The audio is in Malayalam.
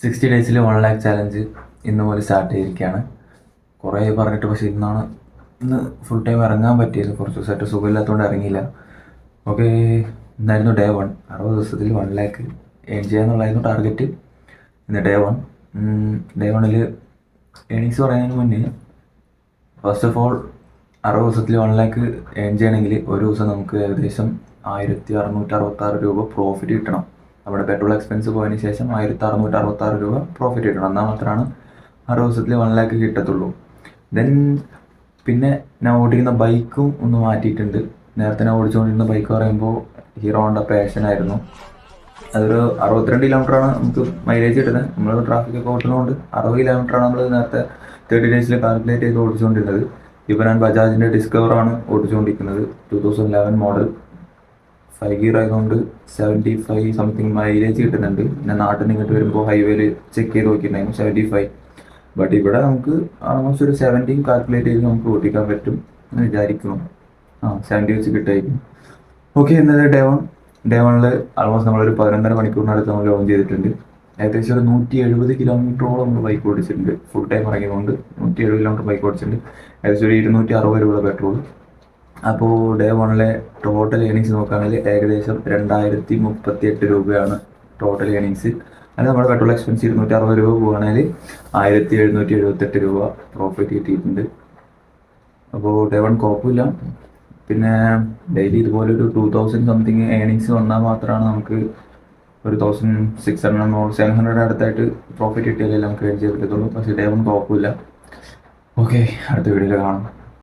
60 ഡേയ്സിൽ 1 lakh ചാലഞ്ച് ഇന്ന് മുതൽ സ്റ്റാർട്ട് ചെയ്തിരിക്കുകയാണ്. കുറേ പറഞ്ഞിട്ട് പക്ഷേ ഇന്ന് ഫുൾ ടൈം ഇറങ്ങാൻ പറ്റിയത്. കുറച്ച് ദിവസമായിട്ട് സുഖമില്ലാത്തതുകൊണ്ട് ഇറങ്ങിയില്ല. Okay, ഇന്നായിരുന്നു day 1. 60 ദിവസത്തിൽ 1 lakh ഏൺ ചെയ്യാന്നുള്ളതായിരുന്നു ടാർഗറ്റ്. ഇന്ന് ഡേ 1. ഡേ 1ൽ ഏണിങ്സ് പറയുന്നതിന് മുന്നേ ഫസ്റ്റ് ഓഫ് ഓൾ 60 ദിവസത്തിൽ 1 lakh ഏൺ ചെയ്യണമെങ്കിൽ ഒരു ദിവസം നമുക്ക് ഏകദേശം 1666 രൂപ പ്രോഫിറ്റ് കിട്ടണം. നമ്മുടെ പെട്രോൾ എക്സ്പെൻസ് പോയതിന് ശേഷം 1666 രൂപ പ്രോഫിറ്റ് കിട്ടണം. എന്നാൽ മാത്രമാണ് 60 ദിവസത്തിൽ 1 lakh കിട്ടത്തുള്ളൂ. പിന്നെ ഞാൻ ഓടിക്കുന്ന ബൈക്കും ഒന്ന് മാറ്റിയിട്ടുണ്ട്. നേരത്തെ ഞാൻ ഓടിച്ചുകൊണ്ടിരുന്ന ബൈക്ക് പറയുമ്പോൾ ഹീറോ ഹോണ്ട പാഷൻ ആയിരുന്നു. അതൊരു 62 കിലോമീറ്ററാണ് നമുക്ക് മൈലേജ് കിട്ടുന്നത്. നമ്മൾ ട്രാഫിക്കൊക്കെ ഓട്ടുന്നതുകൊണ്ട് 60 കിലോമീറ്ററാണ് നമ്മൾ നേരത്തെ 30 ഡേയ്സിൽ കാൽക്കുലേറ്റ് ചെയ്ത് ഓടിച്ചുകൊണ്ടിരുന്നത്. ഇപ്പോൾ ഞാൻ ബജാജിൻ്റെ ഡിസ്കവറാണ് ഓടിച്ചുകൊണ്ടിരിക്കുന്നത്. 2011 മോഡൽ 5 ഗിയർ ആയതുകൊണ്ട് 75 സംതിങ് മൈലേജ് കിട്ടുന്നുണ്ട്. ഞാൻ നാട്ടിൽ നിന്ന് ഇങ്ങോട്ട് വരുമ്പോൾ ഹൈവേയിൽ ചെക്ക് ചെയ്ത് നോക്കിയിട്ടുണ്ടായിരുന്നു 75. ബട്ട് ഇവിടെ നമുക്ക് ആൾമോസ്റ്റ് ഒരു 70 കാൽക്കുലേറ്റ് ചെയ്ത് നമുക്ക് ഓടിക്കാൻ പറ്റും എന്ന് വിചാരിക്കുന്നു. 70 വെച്ച് കിട്ടുമായിരിക്കും. ഓക്കെ, ഇന്നലെ ഡേ 1ൽ ആൾമോസ്റ്റ് നമ്മളൊരു 11.5 മണിക്കൂറിനടുത്ത് നമ്മൾ ലോഞ്ച് ചെയ്തിട്ടുണ്ട്. ഏകദേശം ഒരു 170 കിലോമീറ്ററോളം നമ്മൾ ബൈക്ക് ഓടിച്ചിട്ടുണ്ട്. ഫുൾ ടൈം ഇറങ്ങിയതുകൊണ്ട് 170 കിലോമീറ്റർ ബൈക്ക് ഓടിച്ചിട്ടുണ്ട്. ഏകദേശം ഒരു 260 രൂപ പെട്രോൾ. അപ്പോൾ ഡേ 1ലെ ടോട്ടൽ ഏണിങ്സ് നോക്കുകയാണെങ്കിൽ ഏകദേശം 2038 രൂപയാണ് ടോട്ടൽ ഏണിങ്സ്. അത് നമ്മുടെ പെട്രോൾ എക്സ്പെൻസ് 260 രൂപ പോകുകയാണെങ്കിൽ 1778 രൂപ പ്രോഫിറ്റ് കിട്ടിയിട്ടുണ്ട്. അപ്പോൾ ഡേ 1 കുഴപ്പമില്ല. പിന്നെ ഡെയിലി ഇതുപോലെ ഒരു 2000 സംതിങ് ഏണിങ്സ് വന്നാൽ മാത്രമാണ് നമുക്ക് ഒരു 1600 700 അടുത്തായിട്ട് പ്രോഫിറ്റ് കിട്ടിയാലേ നമുക്ക് ഏൺ ചെയ്യാൻ പറ്റത്തുള്ളൂ. പക്ഷേ ഡേ 1 കുഴപ്പമില്ല. ഓക്കെ, അടുത്ത വീഡിയോയിൽ കാണാം.